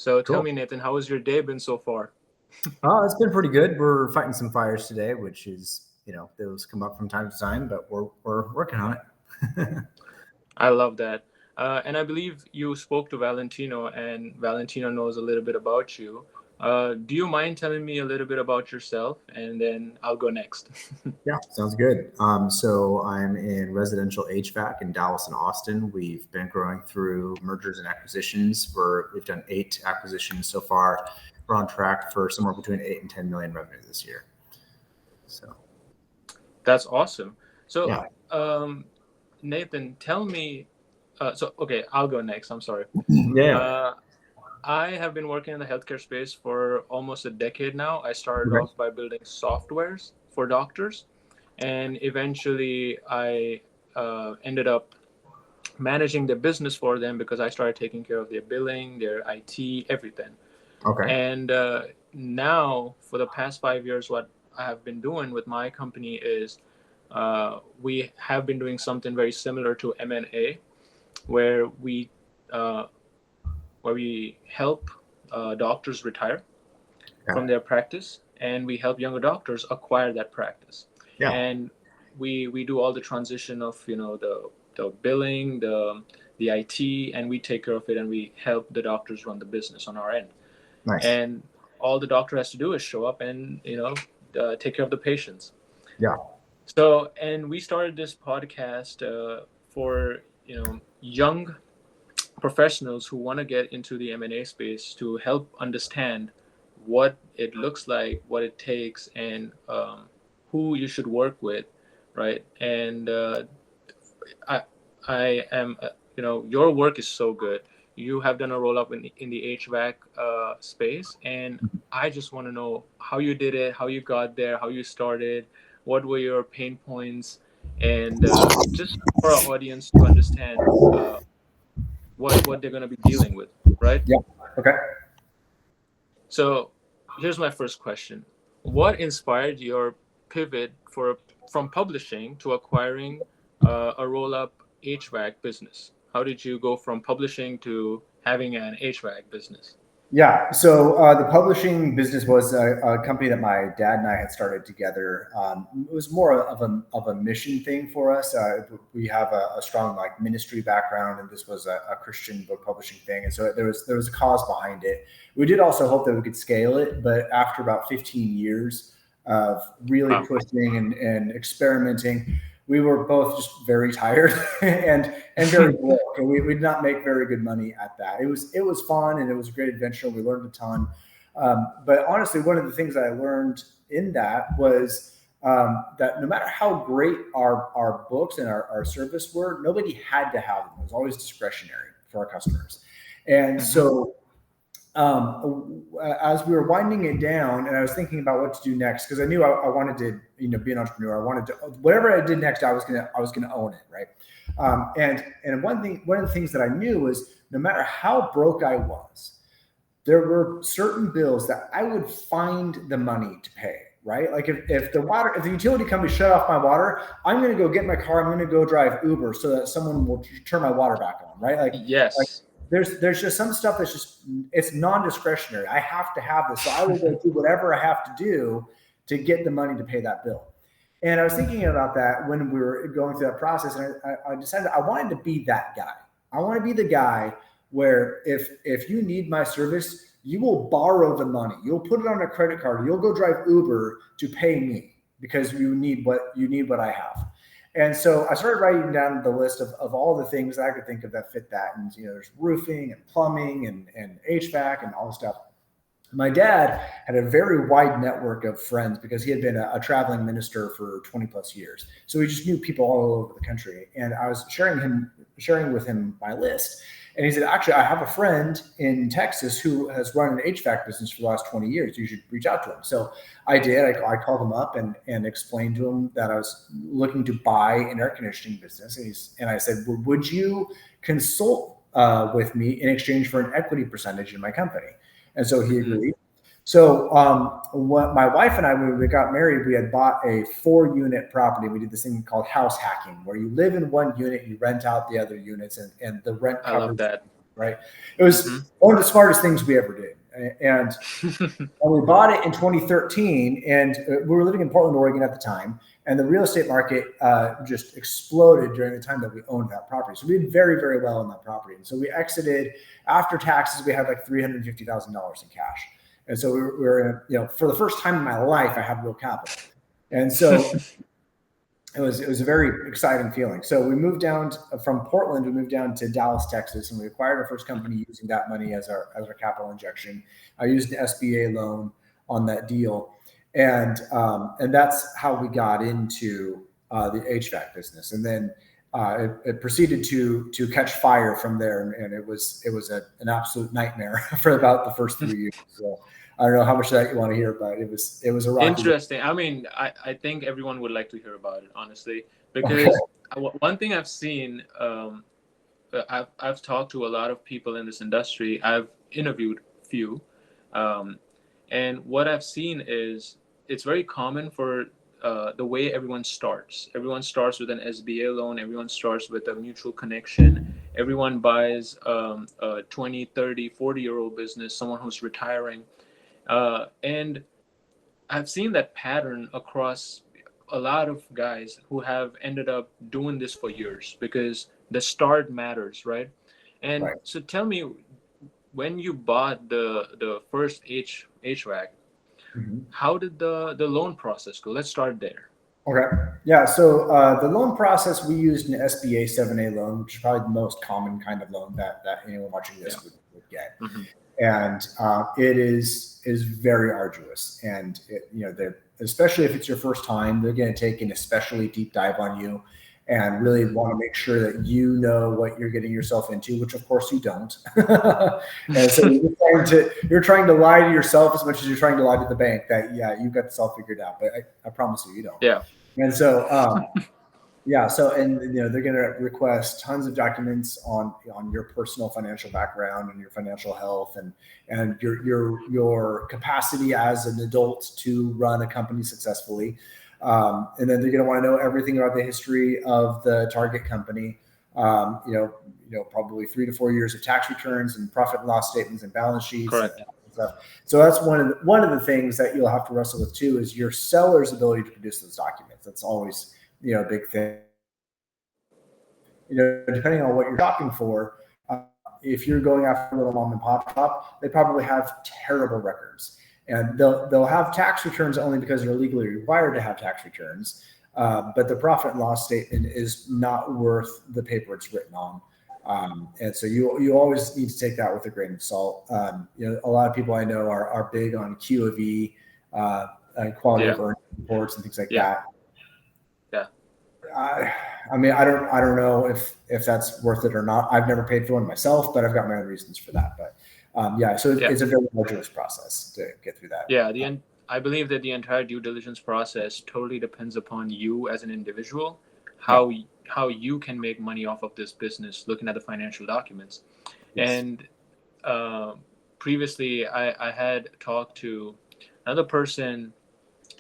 So tell Cool. me, Nathan, how has your day been so far? It's been pretty good. We're fighting some fires today, which is, those come up from time to time, but we're working on it. I love that. And I believe you spoke to Valentino, and Valentino knows a little bit about you. Do you mind telling me a little bit about yourself, and then I'll go next? Yeah, sounds good. So I'm in residential HVAC in Dallas and Austin. We've been growing through mergers and acquisitions. We've done 8 acquisitions so far. We're on track for somewhere between 8 and 10 million revenue this year. So That's awesome. So, yeah, Nathan, tell me. Okay, I'll go next. I'm sorry. yeah. Uh, I have been working in the healthcare space for almost a decade now. I started Okay. off by building softwares for doctors, and eventually I ended up managing the business for them because I started taking care of their billing, their IT, everything. Okay. And now, for the past 5 years, what I have been doing with my company is we have been doing something very similar to M&A, where uh, we help doctors retire Yeah. from their practice, and we help younger doctors acquire that practice. Yeah. And we do all the transition of the billing, the IT, and we take care of it, and we help the doctors run the business on our end. Nice. And all the doctor has to do is show up and take care of the patients. Yeah. So, and we started this podcast for young professionals who want to get into the M&A space to help understand what it looks like, what it takes, and who you should work with, right? And I I am your work is so good. You have done a roll up in the HVAC space, and I just want to know how you did it, how you got there, how you started, what were your pain points, and just for our audience to understand what they're going to be dealing with, right? Yeah. Okay. So here's my first question: what inspired your pivot from publishing to acquiring a roll-up HVAC business? How did you go from publishing to having an HVAC business? Yeah. So the publishing business was a company that my dad and I had started together. It was more of a mission thing for us. We have a strong like ministry background, and this was a Christian book publishing thing, and so there was a cause behind it. We did also hope that we could scale it, but after about 15 years of really Wow. pushing and experimenting, we were both just very tired and very broke, and we did not make very good money at that. It was fun and it was a great adventure. We learned a ton, but honestly, one of the things that I learned in that was that no matter how great our books and our service were, nobody had to have them. It was always discretionary for our customers, and Mm-hmm. so as we were winding it down and I was thinking about what to do next, because I knew I wanted to, be an entrepreneur. I wanted to, whatever I did next, I was gonna own it. Right. And one of the things that I knew was no matter how broke I was, there were certain bills that I would find the money to pay. Right. Like if the utility company shut off my water, I'm going to go get my car. I'm going to go drive Uber so that someone will turn my water back on. Right. Like Yes. there's just some stuff that's just, it's non-discretionary. I have to have this. So I will go do whatever I have to do to get the money to pay that bill. And I was thinking about that when we were going through that process. And I decided I wanted to be that guy. I want to be the guy where if you need my service, you will borrow the money. You'll put it on a credit card. You'll go drive Uber to pay me because you need what I have. And so I started writing down the list of all the things I could think of that fit that. And, there's roofing and plumbing and HVAC and all this stuff. My dad had a very wide network of friends because he had been a traveling minister for 20 plus years. So he just knew people all over the country. And I was sharing with him my list. And he said, actually, I have a friend in Texas who has run an HVAC business for the last 20 years. You should reach out to him. So I did. I called him up and explained to him that I was looking to buy an air conditioning business. And I said, well, would you consult with me in exchange for an equity percentage in my company? And so he agreed. So what my wife and I, when we got married, we had bought a 4-unit property. We did this thing called house hacking, where you live in one unit, you rent out the other units, and the rent I love covers that. right? It was one of the smartest things we ever did. And we bought it in 2013, and we were living in Portland, Oregon at the time, and the real estate market just exploded during the time that we owned that property. So we did very, very well on that property. And so we exited after taxes. We had like $350,000 in cash, and so we were for the first time in my life, I had real capital, and so. It was a very exciting feeling. So we moved down from Portland. We moved down to Dallas, Texas, and we acquired our first company using that money as our capital injection. I used an SBA loan on that deal, and that's how we got into the HVAC business. And then it proceeded to catch fire from there, and it was an absolute nightmare for about the first 3 years. So I don't know how much of that you want to hear, but it was a rocky. Interesting. I mean, I think everyone would like to hear about it, honestly, because one thing I've seen, I've talked to a lot of people in this industry. I've interviewed a few, and what I've seen is it's very common for the way everyone starts. Everyone starts with an SBA loan. Everyone starts with a mutual connection. Everyone buys a 20, 30, 40-year-old business, someone who's retiring. And I've seen that pattern across a lot of guys who have ended up doing this for years because the start matters, right? And so tell me, when you bought the first HVAC, how did the loan process go? Let's start there. Okay. Yeah. So the loan process, we used an SBA 7A loan, which is probably the most common kind of loan that anyone watching this would get. And it is very arduous, and especially if it's your first time, they're going to take an especially deep dive on you, and really want to make sure that you know what you're getting yourself into, which of course you don't. And so you're trying to lie to yourself as much as you're trying to lie to the bank that you've got this all figured out, but I promise you don't. Yeah. And so they're going to request tons of documents on your personal financial background and your financial health and your capacity as an adult to run a company successfully. And then they're going to want to know everything about the history of the target company. Probably 3 to 4 years of tax returns and profit and loss statements and balance sheets. Correct. And stuff. So that's one of the things that you'll have to wrestle with too, is your seller's ability to produce those documents. That's always a big thing. Depending on what you're shopping for, if you're going after a little mom and pop shop, they probably have terrible records, and they'll have tax returns only because they're legally required to have tax returns. But the profit and loss statement is not worth the paper it's written on. And so you always need to take that with a grain of salt. A lot of people I know are big on Q of E, quality of earnings reports and things like that. Yeah. I mean, I don't know if that's worth it or not. I've never paid for one myself, but I've got my own reasons for that. But so it's a very arduous process to get through that. Yeah, I believe that the entire due diligence process totally depends upon you as an individual, how you can make money off of this business, looking at the financial documents. Yes. And previously, I had talked to another person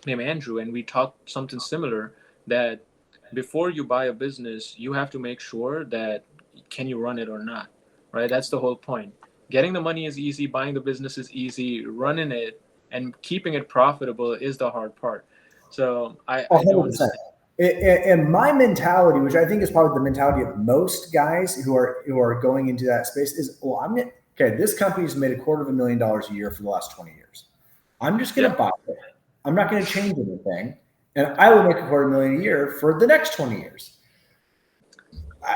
named Andrew, and we talked something similar, that before you buy a business, you have to make sure that can you run it or not, right? That's the whole point. Getting the money is easy, buying the business is easy, running it and keeping it profitable is the hard part. So I do understand. And my mentality, which I think is probably the mentality of most guys who are going into that space, is, this company's made $250,000 a year for the last 20 years. I'm just going to buy it. I'm not going to change anything. And I will make $250,000 a year for the next 20 years.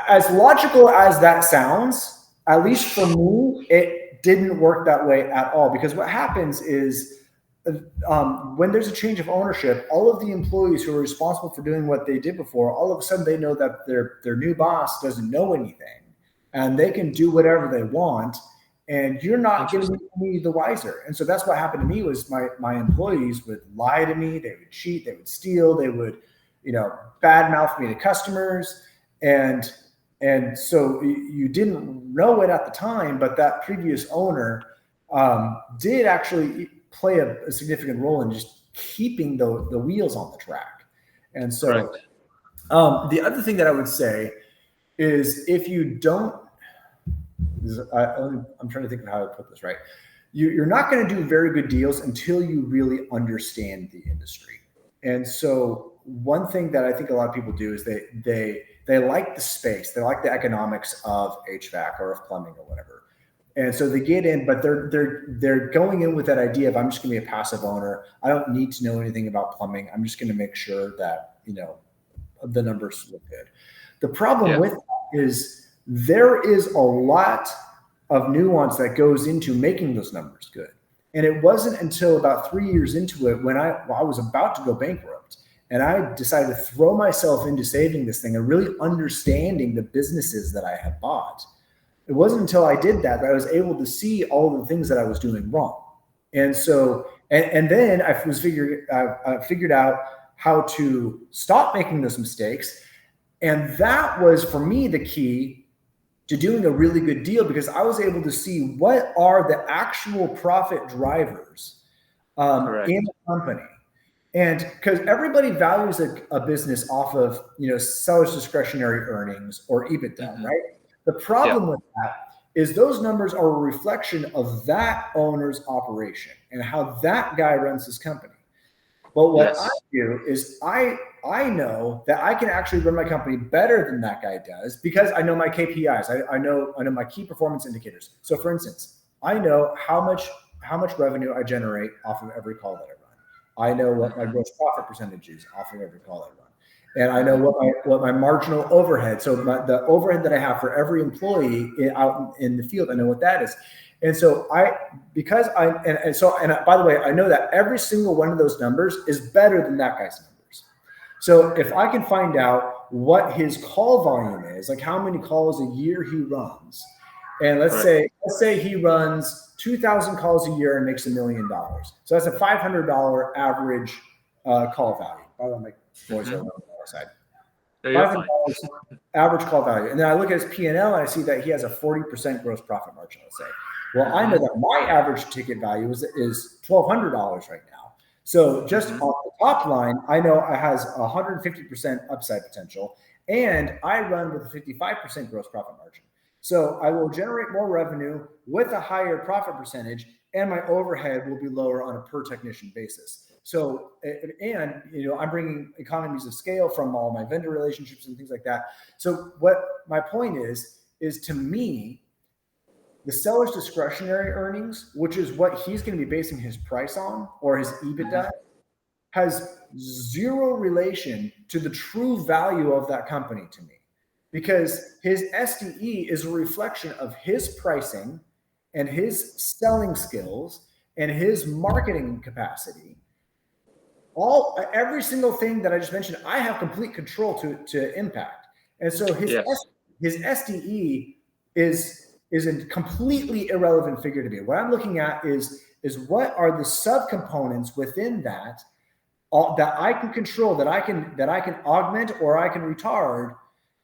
As logical as that sounds, at least for me, it didn't work that way at all. Because what happens is when there's a change of ownership, all of the employees who are responsible for doing what they did before, all of a sudden they know that their new boss doesn't know anything, and they can do whatever they want. And you're not going to be any the wiser. And so that's what happened to me. Was my employees would lie to me, they would cheat, they would steal, they would, badmouth me to customers. And so you didn't know it at the time, but that previous owner did actually play a significant role in just keeping the wheels on the track. And so the other thing that I would say is, if you don't I'm trying to think of how to put this right. You're not going to do very good deals until you really understand the industry. And so one thing that I think a lot of people do is they like the space, they like the economics of HVAC or of plumbing or whatever. And so they get in, but they're going in with that idea of, I'm just going to be a passive owner. I don't need to know anything about plumbing. I'm just going to make sure that, the numbers look good. The problem with that is there is a lot of nuance that goes into making those numbers good. And it wasn't until about 3 years into it when I was about to go bankrupt and I decided to throw myself into saving this thing and really understanding the businesses that I had bought. It wasn't until I did that I was able to see all the things that I was doing wrong. And so, and then I figured out how to stop making those mistakes. And that was, for me, the key to doing a really good deal, because I was able to see what are the actual profit drivers in a company. And because everybody values a business off of, seller's discretionary earnings or EBITDA, right? The problem with that is those numbers are a reflection of that owner's operation and how that guy runs his company. But what I do is I know that I can actually run my company better than that guy does because I know my KPIs. I know my key performance indicators. So for instance, I know how much revenue I generate off of every call that I run. I know what my gross profit percentage is off of every call I run. And I know what my marginal overhead, so the overhead that I have for every employee out in the field, I know what that is. And so by the way, I know that every single one of those numbers is better than that guy's numbers. So if I can find out what his call volume is, like how many calls a year he runs, and let's say he runs 2,000 calls a year and makes $1 million. So that's a $500 average call value. By the way, my boys are on the side. $500 average call value. And then I look at his P&L and I see that he has a 40% gross profit margin, let's say. Well, I know that my average ticket value is $1,200 right now. So just on the top line, I know it has 150% upside potential, and I run with a 55% gross profit margin. So I will generate more revenue with a higher profit percentage, and my overhead will be lower on a per technician basis. So, and I'm bringing economies of scale from all my vendor relationships and things like that. So what my point is to me, the seller's discretionary earnings, which is what he's going to be basing his price on, or his EBITDA, has zero relation to the true value of that company to me, because his SDE is a reflection of his pricing and his selling skills and his marketing capacity. Every single thing that I just mentioned, I have complete control to impact. And so his SDE is a completely irrelevant figure to me. What I'm looking at is what are the subcomponents within that I can control, that I can augment or I can retard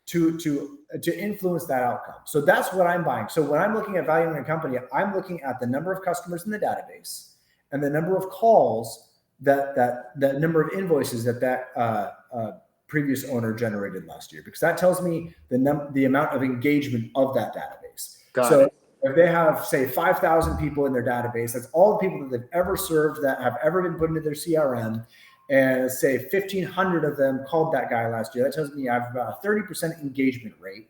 to influence that outcome. So that's what I'm buying. So when I'm looking at valuing a company, I'm looking at the number of customers in the database and the number of calls that number of invoices that previous owner generated last year, because that tells me the amount of engagement of that database. So if they have, say, 5,000 people in their database, that's all the people that they've ever served that have ever been put into their CRM, and say 1,500 of them called that guy last year, that tells me I have about a 30% engagement rate.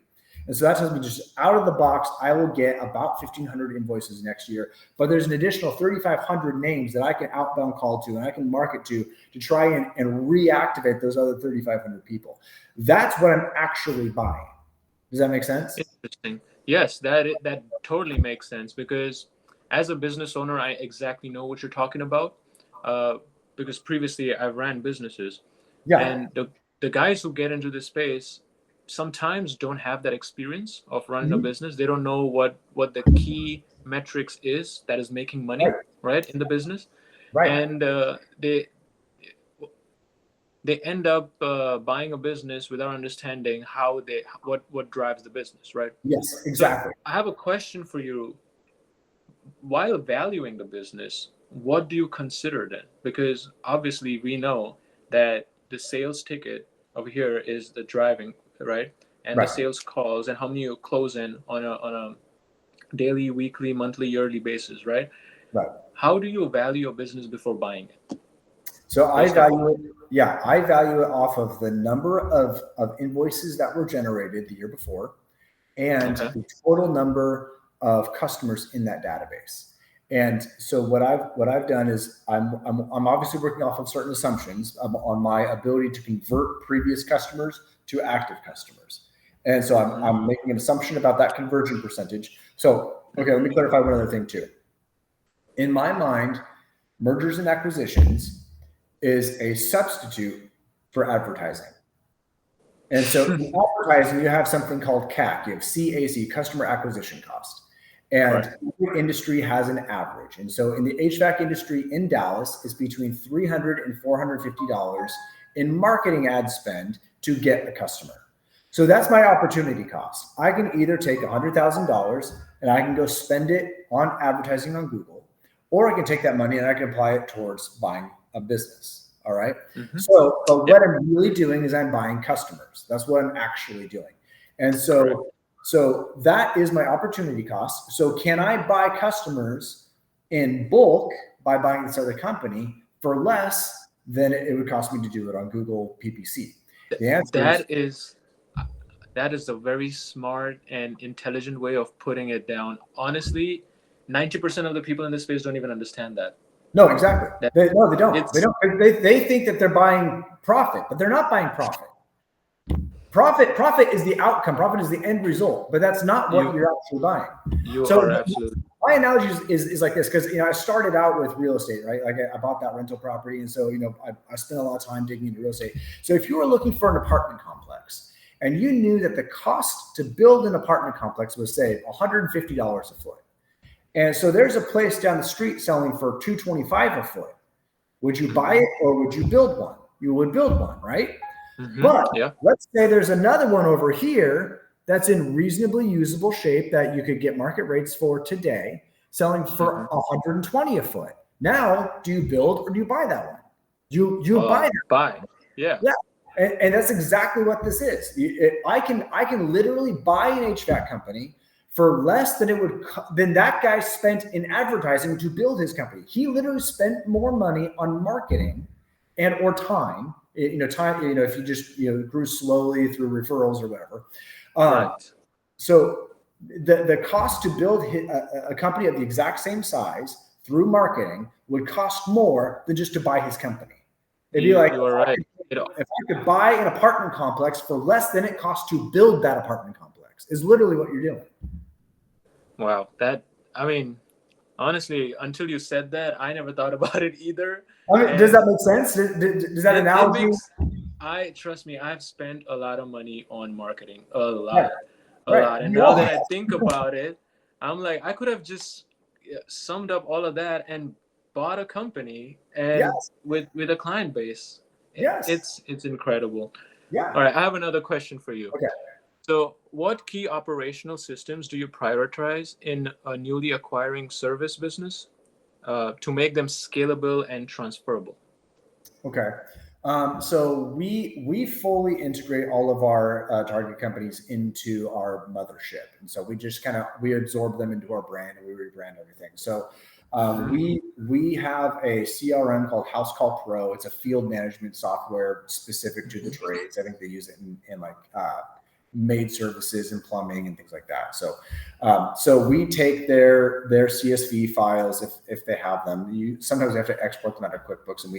And so that tells me just out of the box, I will get about 1,500 invoices next year. But there's an additional 3,500 names that I can outbound call to and I can market to try and reactivate those other 3,500 people. That's what I'm actually buying. Does that make sense? Interesting. Yes, that totally makes sense, because as a business owner, I exactly know what you're talking about, because previously I ran businesses. And the guys who get into this space sometimes don't have that experience of running a business. They don't know what the key metrics is that is making money, right, in the business. And they end up buying a business without understanding what drives the business, right? Yes, exactly. So I have a question for you. While valuing the business, what do you consider then? Because obviously we know that the sales ticket over here is the driving, right? And the sales calls and how many you close in on daily, weekly, monthly, yearly basis, right? Right. How do you value a business before buying it? So I Based off of value it. Yeah, I value it off of the number of invoices that were generated the year before and okay. the total number of customers in that database. And so what I've done is I'm obviously working off of certain assumptions on my ability to convert previous customers to active customers. And so Mm-hmm. I'm making an assumption about that conversion percentage. So, okay, let me clarify one other thing too. In my mind, mergers and acquisitions is a substitute for advertising. And so in advertising, you have something called CAC. You have CAC, customer acquisition cost. And Right. every industry has an average. And so in the HVAC industry in Dallas, it's between $300 and $450 in marketing ad spend to get a customer. So that's my opportunity cost. I can either take $100,000 and I can go spend it on advertising on Google, or I can take that money and I can apply it towards buying a business. All right. Mm-hmm. So, but what I'm really doing is I'm buying customers. That's what I'm actually doing. And Correct. so that is my opportunity cost. So can I buy customers in bulk by buying this other company for less than it would cost me to do it on Google PPC? The answer is That is a very smart and intelligent way of putting it down. Honestly, 90% of the people in this space don't even understand that. no, exactly. That They don't. it's They don't. They think that they're buying profit, but they're not buying profit. Profit is the outcome. Profit is the end result, but that's not what you're actually buying. you So are absolutely my analogy is like this, because I started out with real estate, right? Like I bought that rental property, and so I spent a lot of time digging into real estate. So if you were looking for an apartment complex and you knew that the cost to build an apartment complex was, say, $150 a foot, and so there's a place down the street selling for $225 a foot, would you buy it or would you build one? You would build one, right? mm-hmm. But yeah. let's say there's another one over here that's in reasonably usable shape that you could get market rates for today, selling for $120 a foot. Now, do you build or do you buy that one? You buy that. Buy. Yeah. Yeah. And that's exactly what this is. I can literally buy an HVAC company for less than that guy spent in advertising to build his company. He literally spent more money on marketing and or time. If you just grew slowly through referrals or whatever. Right. So the cost to build a company of the exact same size through marketing would cost more than just to buy his company. It'd be like, you are right. if I could buy an apartment complex for less than it costs to build that apartment complex, is literally what you're doing. Wow. Honestly, until you said that, I never thought about it either. Does that make sense? Does that analogy? Trust me, I've spent a lot of money on marketing, a lot. And You now are. that I think about it, I'm like, I could have just summed up all of that and bought a company and with a client base. Yes. It's incredible. Yeah. All right, I have another question for you. Okay. So, what key operational systems do you prioritize in a newly acquiring service business to make them scalable and transferable? Okay. So we fully integrate all of our target companies into our mothership, and so we just we absorb them into our brand and we rebrand everything. So we have a CRM called House Call Pro. It's a field management software specific to the trades. I think they use it in like maid services and plumbing and things like that. So we take their CSV files if they have them. Sometimes we have to export them out of QuickBooks, and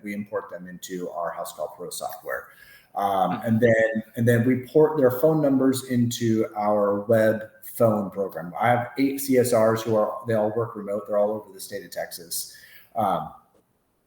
we import them into our House Call Pro software. And then we port their phone numbers into our web phone program. I have 8 CSRs they all work remote. They're all over the state of Texas.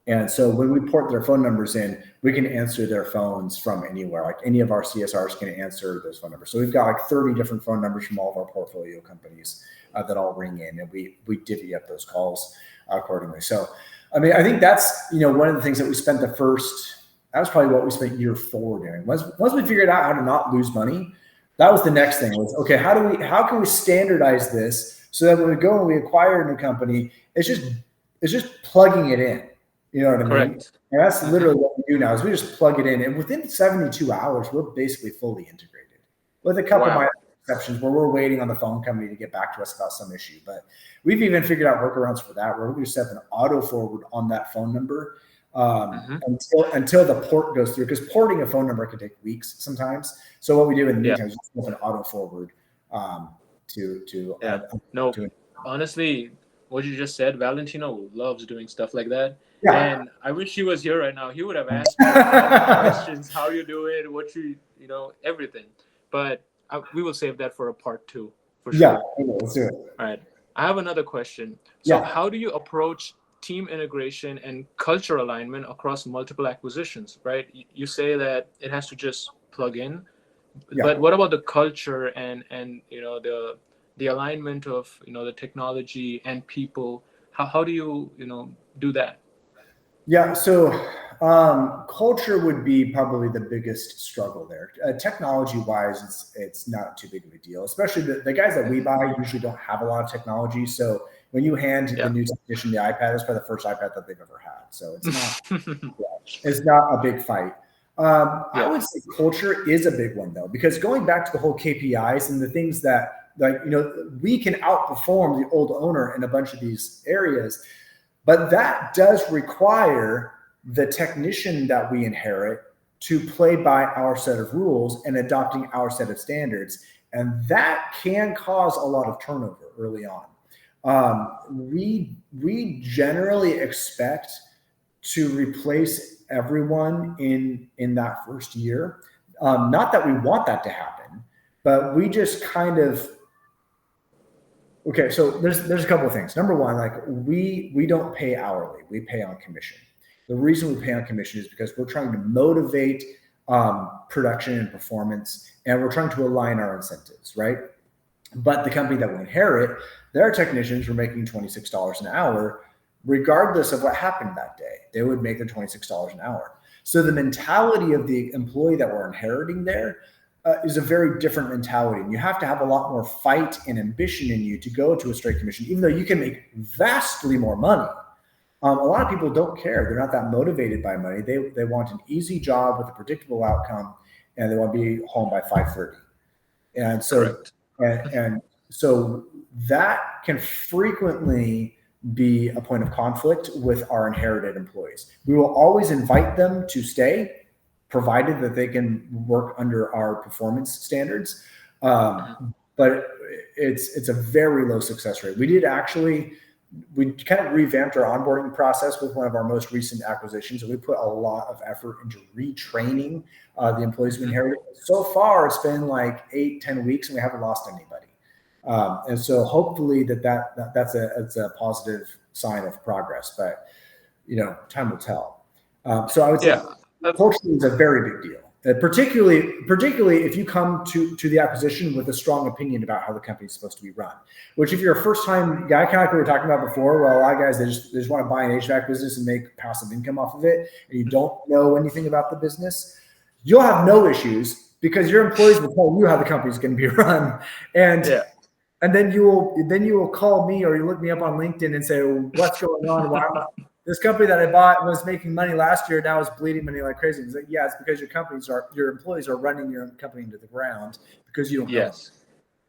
And so when we port their phone numbers in, we can answer their phones from anywhere. Like any of our CSRs can answer those phone numbers. So we've got like 30 different phone numbers from all of our portfolio companies that all ring in, and we divvy up those calls accordingly. So, I mean, I think that's, one of the things that we spent that was probably what we spent year 4 doing. Once we figured out how to not lose money, that was the next thing was, okay, how can we standardize this so that when we go and we acquire a new company, it's just plugging it in. You know what I mean? Correct. And that's literally what we do now is we just plug it in, and within 72 hours, we're basically fully integrated with a couple exceptions where we're waiting on the phone company to get back to us about some issue. But we've even figured out workarounds for that, where we just set an auto forward on that phone number until the port goes through, because porting a phone number can take weeks sometimes. So what we do in the meantime is just set an auto forward honestly, what you just said, Valentino loves doing stuff like that. Yeah. And I wish he was here right now. He would have asked me questions, how you do it, what everything. But we will save that for a part 2 for sure. Yeah, let's do it. All right. I have another question. So how do you approach team integration and culture alignment across multiple acquisitions, right? You say that it has to just plug in, but what about the culture and the alignment of the technology and people? How do you do that? Yeah, so culture would be probably the biggest struggle there. Technology wise, it's not too big of a deal, especially the guys that we buy usually don't have a lot of technology. So when you hand the new technician the iPad, it's probably the first iPad that they've ever had. So it's not it's not a big fight. I would say culture is a big one though, because going back to the whole KPIs and the things that we can outperform the old owner in a bunch of these areas, but that does require the technician that we inherit to play by our set of rules and adopting our set of standards. And that can cause a lot of turnover early on. We generally expect to replace everyone in that first year. Not that we want that to happen, but we just kind of, okay, so there's a couple of things. Number one, we don't pay hourly, we pay on commission. The reason we pay on commission is because we're trying to motivate production and performance, and we're trying to align our incentives, right? But the company that we inherit, their technicians were making $26 an hour, regardless of what happened that day. They would make their $26 an hour. So the mentality of the employee that we're inheriting there is a very different mentality. And you have to have a lot more fight and ambition in you to go to a straight commission, even though you can make vastly more money. A lot of people don't care. They're not that motivated by money. They want an easy job with a predictable outcome, and they want to be home by 5:30. And so, and so that can frequently be a point of conflict with our inherited employees. We will always invite them to stay, provided that they can work under our performance standards. But it's a very low success rate. We kind of revamped our onboarding process with one of our most recent acquisitions, and we put a lot of effort into retraining the employees we inherited. So far, it's been like 8-10 weeks, and we haven't lost anybody. And so hopefully that's a positive sign of progress, but time will tell. So I would say culture is a very big deal. Particularly if you come to the acquisition with a strong opinion about how the company is supposed to be run. Which, if you're a first-time guy, kind of like we were talking about before, well, a lot of guys they just want to buy an HVAC business and make passive income off of it, and you don't know anything about the business, you'll have no issues because your employees will tell you how the company is going to be run, and then you will call me or you look me up on LinkedIn and say, well, what's going on? Why am I? This company that I bought was making money last year. Now it's bleeding money like crazy. It's like, it's because your employees are running your company into the ground because you don't. Yes.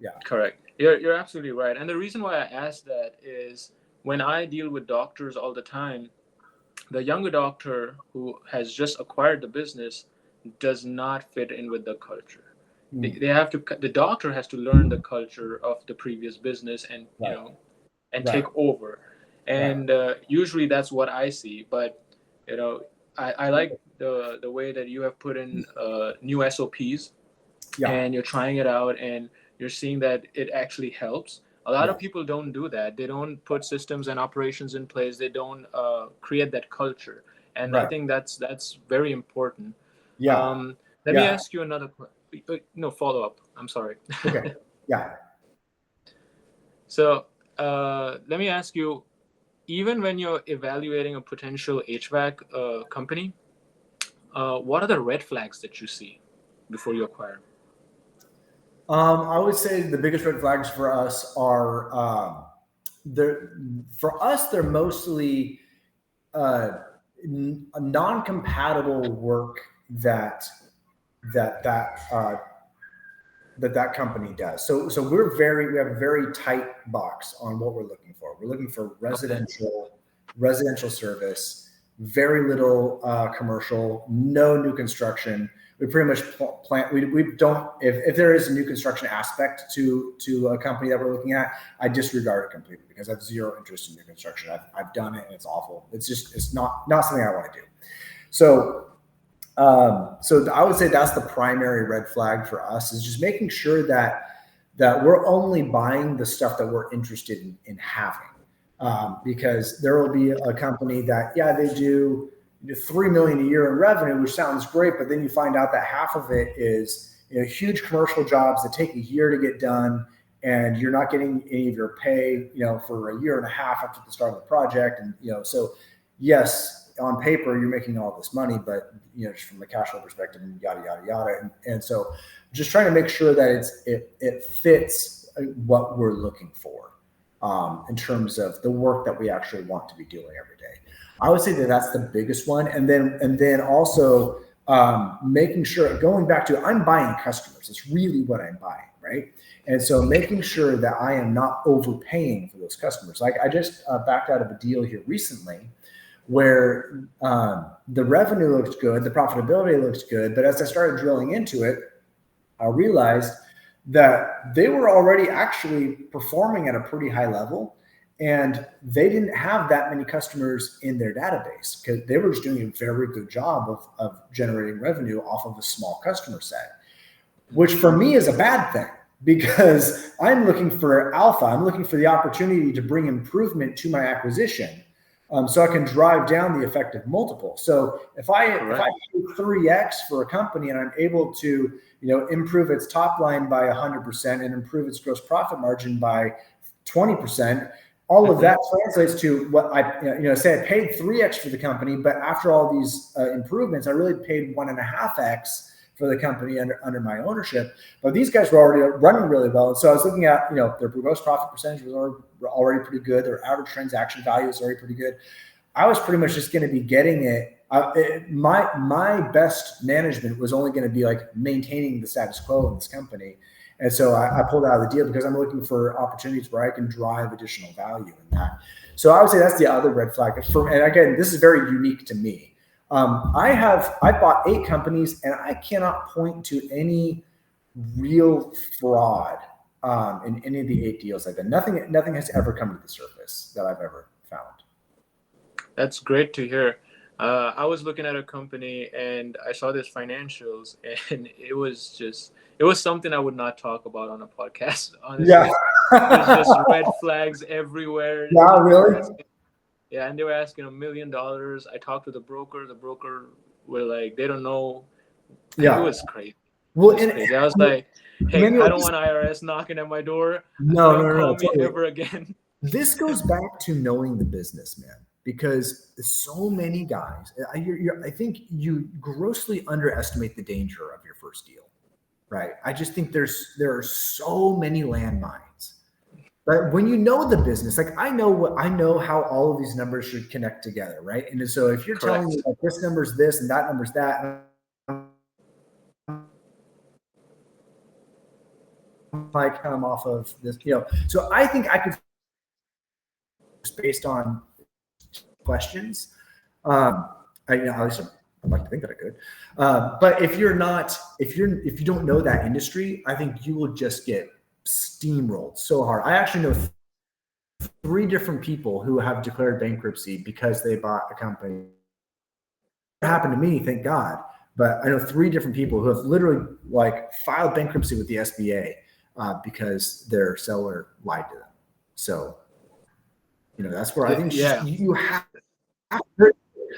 Yeah. Correct. You're absolutely right. And the reason why I asked that is when I deal with doctors all the time, the younger doctor who has just acquired the business does not fit in with the culture. The doctor has to learn the culture of the previous business and take over. And usually that's what I see. But I like the way that you have put in new SOPs, and you're trying it out, and you're seeing that it actually helps. A lot of people don't do that. They don't put systems and operations in place. They don't create that culture, and I think that's very important. Let me ask you another question. No, follow up. I'm sorry. Okay. Yeah. So let me ask you, even when you're evaluating a potential HVAC company, what are the red flags that you see before you acquire? I would say the biggest red flags for us are they're mostly non-compatible work that that company does. So we have a very tight box on what we're looking for. We're looking for residential service, very little commercial, no new construction. We pretty much plant. We don't. If there is a new construction aspect to a company that we're looking at, I disregard it completely because I have zero interest in new construction. I've done it and it's awful. It's not something I want to do. So I would say that's the primary red flag for us, is just making sure that we're only buying the stuff that we're interested in having. Because there will be a company that, they do $3 million a year in revenue, which sounds great, but then you find out that half of it is huge commercial jobs that take a year to get done, and you're not getting any of your pay, for a year and a half after the start of the project, and so yes, on paper you're making all this money, but just from a cash flow perspective, and yada yada yada, and so just trying to make sure that it fits what we're looking for. In terms of the work that we actually want to be doing every day. I would say that that's the biggest one. And then also making sure, going back to, I'm buying customers. It's really what I'm buying, right? And so making sure that I am not overpaying for those customers. Like I just backed out of a deal here recently where the revenue looked good, the profitability looked good, but as I started drilling into it, I realized that they were already actually performing at a pretty high level, and they didn't have that many customers in their database because they were just doing a very good job of generating revenue off of a small customer set, which for me is a bad thing because I'm looking for alpha. I'm looking for the opportunity to bring improvement to my acquisition. So I can drive down the effective multiple. So if I do 3x for a company and I'm able to improve its top line by 100% and improve its gross profit margin by 20%, all of that translates to what I say I paid 3x for the company, but after all these improvements, I really paid 1.5x for the company under my ownership. But these guys were already running really well. And so I was looking at, their gross profit percentage was already pretty good. Their average transaction value was already pretty good. I was pretty much just going to be getting it. My best management was only going to be like maintaining the status quo in this company. And so I pulled out of the deal because I'm looking for opportunities where I can drive additional value in that. So I would say that's the other red flag. And again, this is very unique to me. I bought 8 companies and I cannot point to any real fraud in any of the 8 deals I've done. Nothing has ever come to the surface that I've ever found. That's great to hear. I was looking at a company and I saw this financials, and it was something I would not talk about on a podcast, honestly. Yeah. There's just red flags everywhere. Yeah, really? Yeah, and they were asking $1 million. I talked to the broker. The broker were like, they don't know. Yeah. It was crazy. Well, crazy. I was like, hey, I don't want IRS knocking at my door. No, call me ever again. This goes back to knowing the business, man, because so many guys, I think you grossly underestimate the danger of your first deal, right? I just think there are so many landmines. But when you know the business, like I know how all of these numbers should connect together, right? And so if you're telling me like this number's this and that number's that, like come off of this, so I think I could, based on questions. At least I'd like to think that I could. But if you don't know that industry, I think you will just get steamrolled so hard. I actually know 3 different people who have declared bankruptcy because they bought a company. It happened to me, thank God. But I know 3 different people who have literally filed bankruptcy with the SBA because their seller lied to them. So, that's where I think you have.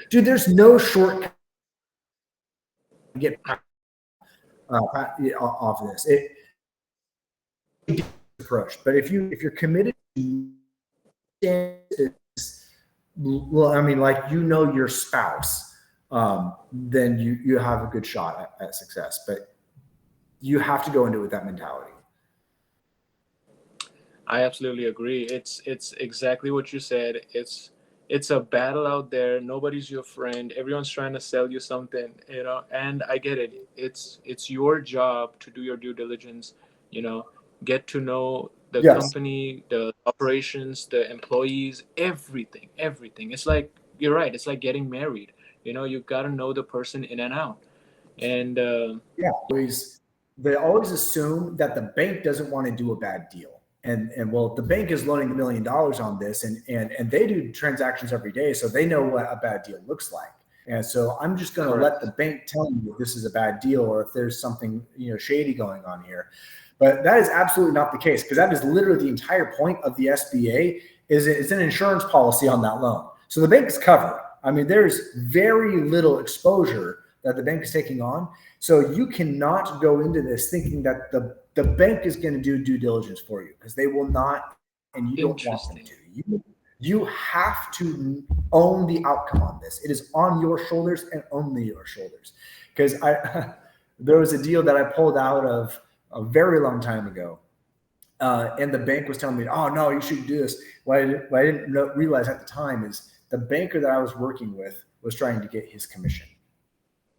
Dude, there's no shortcut to get off of this. Approach, but if you're committed to this, well, I mean, your spouse, then you have a good shot at success. But you have to go into it with that mentality. I absolutely agree. It's exactly what you said. It's a battle out there. Nobody's your friend. Everyone's trying to sell you something, and I get it. It's your job to do your due diligence, get to know the Yes. company, the operations, the employees, everything. It's like, you're right, it's like getting married. You got to know the person in and out. And Yeah. They always assume that the bank doesn't want to do a bad deal. And well, the bank is loaning $1 million on this, and they do transactions every day, so they know what a bad deal looks like. And so I'm just going to let the bank tell me if this is a bad deal or if there's something shady going on here. But that is absolutely not the case, because that is literally the entire point of the SBA. Is it's an insurance policy on that loan, so the bank is covered. I mean, there's very little exposure that the bank is taking on. So you cannot go into this thinking that the bank is going to do due diligence for you, because they will not, and you don't want them to. You have to own the outcome on this. It is on your shoulders and only your shoulders. Because there was a deal that I pulled out of a very long time ago, and the bank was telling me, "Oh no, you should do this." What I didn't realize at the time is the banker that I was working with was trying to get his commission,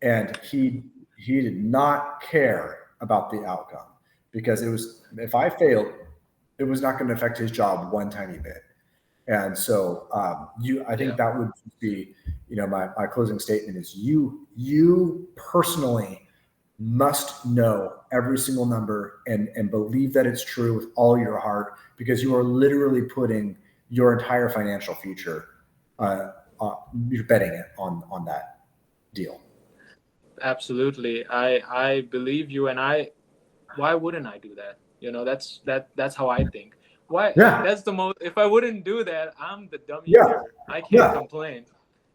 and he did not care about the outcome, because it was, if I failed, it was not going to affect his job one tiny bit. And so I think that would be, my closing statement is you personally must know every single number and believe that it's true with all your heart, because you are literally putting your entire financial future, you're betting it on that deal. Absolutely. I believe you, and why wouldn't I do that? That's how I think. Why? Yeah. That's the most. If I wouldn't do that, I'm the dummy Yeah. here. I can't complain.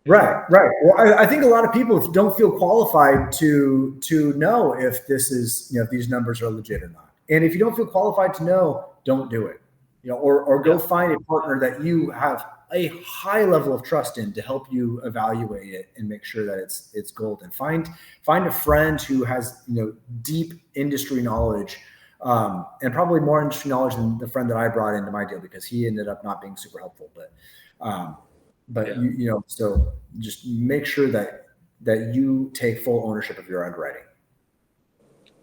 Right. Well, I think a lot of people don't feel qualified to know if this is, if these numbers are legit or not. And if you don't feel qualified to know, don't do it. Or go find a partner that you have a high level of trust in to help you evaluate it and make sure that it's gold. And find a friend who has deep industry knowledge, and probably more industry knowledge than the friend that I brought into my deal, because he ended up not being super helpful. But so just make sure that you take full ownership of your underwriting.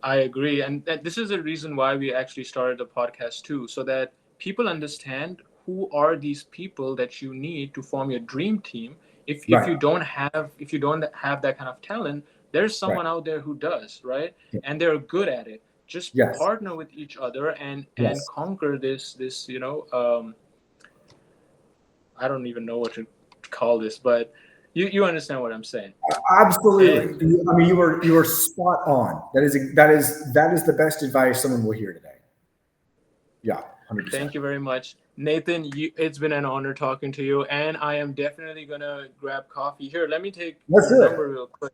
I agree, and this is the reason why we actually started the podcast too, so that people understand who are these people that you need to form your dream team. If you don't have that kind of talent, there's someone out there who does, right? And they're good at it. Just partner with each other and conquer this I don't even know what to call this, but you understand what I'm saying. Absolutely. I mean, you were spot on. That is the best advice someone will hear today. Yeah, 100%. Thank you very much, Nathan. It's been an honor talking to you, and I am definitely gonna grab coffee. Here, let me take your number real quick.